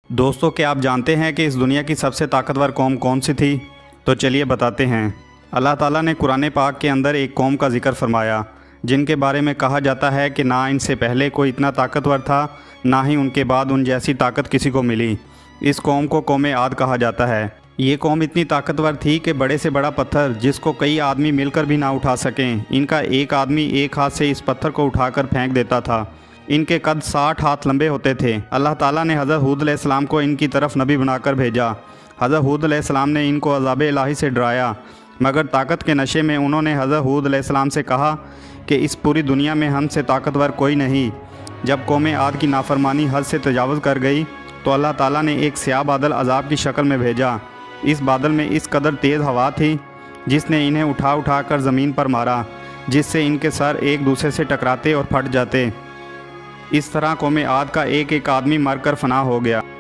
दोस्तों, क्या आप जानते हैं कि इस दुनिया की सबसे ताकतवर कौम कौन सी थी? तो चलिए बताते हैं। अल्लाह ताला ने कुरान पाक के अंदर एक कौम का जिक्र फरमाया जिनके बारे में कहा जाता है कि ना इनसे पहले कोई इतना ताकतवर था, ना ही उनके बाद उन जैसी ताकत किसी को मिली। इस कौम को कौम आद कहा जाता है। ये कौम इतनी ताकतवर थी कि बड़े से बड़ा पत्थर जिसको कई आदमी मिलकर भी ना उठा सकें, इनका एक आदमी एक हाथ से इस पत्थर को उठाकर फेंक देता था। इनके कद 60 हाथ लंबे होते थे। अल्लाह ताला ने हज़रत हूद अलैहिस्सलाम को इनकी तरफ नबी बनाकर भेजा। हज़रत हूद अलैहिस्सलाम ने इनको अज़ाब इलाही से डराया, मगर ताकत के नशे में उन्होंने हज़रत हूद अलैहिस्सलाम से कहा कि इस पूरी दुनिया में हमसे ताकतवर कोई नहीं। जब कौम आद की नाफरमानी हद से तजावुज़ कर गई तो अल्लाह ताला ने एक स्याह बादल अज़ाब की शक्ल में भेजा। इस बादल में इस कदर तेज़ हवा थी जिसने इन्हें उठा उठा कर ज़मीन पर मारा, जिससे इनके सर एक दूसरे से टकराते और फट जाते। इस तरह कौम आद का एक एक आदमी मरकर फना हो गया।